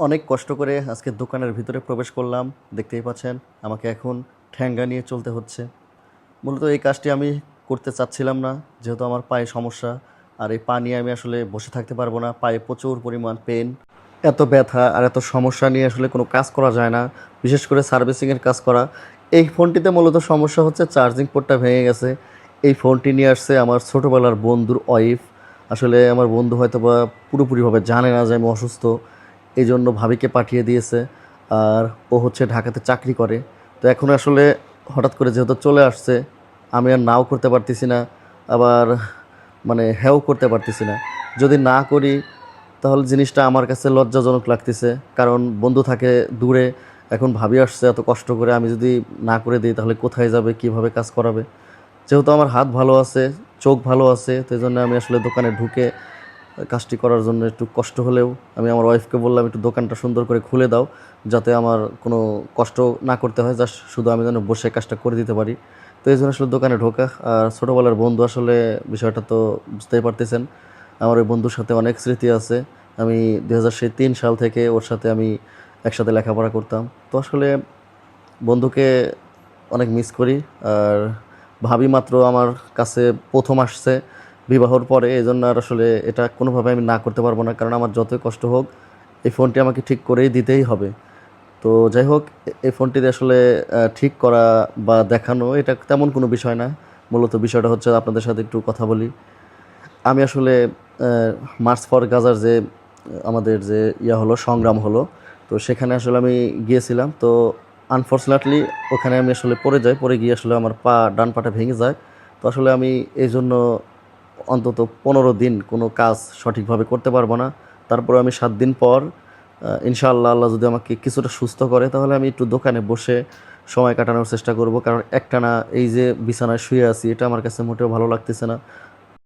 অনেক কষ্ট করে আজকে দোকানের ভিতরে প্রবেশ করলাম। দেখতেই পাচ্ছেন আমাকে এখন ঠ্যাঙ্গা নিয়ে চলতে হচ্ছে। মূলত এই কাজটি আমি করতে চাচ্ছিলাম না, যেহেতু আমার পায়ে সমস্যা। আর এই পা নিয়ে আমি আসলে বসে থাকতে পারবো না, পায়ে প্রচুর পরিমাণ পেন। এত ব্যথা আর এত সমস্যা নিয়ে আসলে কোনো কাজ করা যায় না, বিশেষ করে সার্ভিসিংয়ের কাজ করা। এই ফোনটিতে মূলত সমস্যা হচ্ছে চার্জিং পোর্টটা ভেঙে গেছে। এই ফোনটি নিয়ে আসছে আমার ছোটোবেলার বন্ধুর ওয়াইফ। আসলে আমার বন্ধু হয়তো বা পুরোপুরিভাবে জানে না যে আমি অসুস্থ, এই জন্য ভাবিকে পাঠিয়ে দিয়েছে। আর ও হচ্ছে ঢাকাতে চাকরি করে। তো এখন আসলে হঠাৎ করে যেহেতু চলে আসছে, আমি আর নাও করতে পারতেছি না, আবার মানে হ্যাঁও করতে পারতেছি না। যদি না করি তাহলে জিনিসটা আমার কাছে লজ্জাজনক লাগতেছে, কারণ বন্ধু থাকে দূরে। এখন ভাবি আসছে এত কষ্ট করে, আমি যদি না করে দিই তাহলে কোথায় যাবে, কিভাবে কাজ করাবে। যেহেতু আমার হাত ভালো আছে, চোখ ভালো আছে, তো এই জন্য আমি আসলে দোকানে ঢুকে কাজটি করার জন্য একটু কষ্ট হলেও আমি আমার ওয়াইফকে বললাম একটু দোকানটা সুন্দর করে খুলে দাও, যাতে আমার কোনো কষ্ট না করতে হয়, জাস্ট শুধু আমি যেন বসে কাজটা করে দিতে পারি। তো এই জন্য আসলে দোকানে ঢোকা। আর ছোটোবেলার বন্ধু, আসলে বিষয়টা তো বুঝতেই পারতেছেন। আমার ওই বন্ধুর সাথে অনেক স্মৃতি আছে। আমি 2003 সাল থেকে ওর সাথে আমি একসাথে লেখাপড়া করতাম। তো আসলে বন্ধুকে অনেক মিস করি। আর ভাবি মাত্র আমার কাছে প্রথম আসছে বিবাহর পরে, এই জন্য আর আসলে এটা কোনোভাবে আমি না করতে পারবো না, কারণ আমার যতই কষ্ট হোক এই ফোনটি আমাকে ঠিক করেই দিতেই হবে। তো যাই হোক, এই ফোনটিতে আসলে ঠিক করা বা দেখানো এটা তেমন কোনো বিষয় না। মূলত বিষয়টা হচ্ছে আপনাদের সাথে একটু কথা বলি। আমি আসলে মার্চ ফর গাজার যে আমাদের যে হলো সংগ্রাম হলো, তো সেখানে আসলে আমি গিয়েছিলাম। তো আনফর্চুনেটলি ওখানে আমি আসলে পড়ে যাই, পড়ে গিয়ে আসলে আমার ডান পাটা ভেঙে যায়। তো আসলে আমি এই জন্য অন্তত 15 দিন কোনো কাজ সঠিকভাবে করতে পারবো না। তারপরে আমি 7 দিন পর ইনশাআল্লাহ, আল্লাহ যদি আমাকে কিছুটা সুস্থ করে, তাহলে আমি একটু দোকানে বসে সময় কাটানোর চেষ্টা করব। কারণ একটানা এই যে বিছানায় শুয়ে আছি, এটা আমার কাছে মোটেও ভালো লাগতেছে না।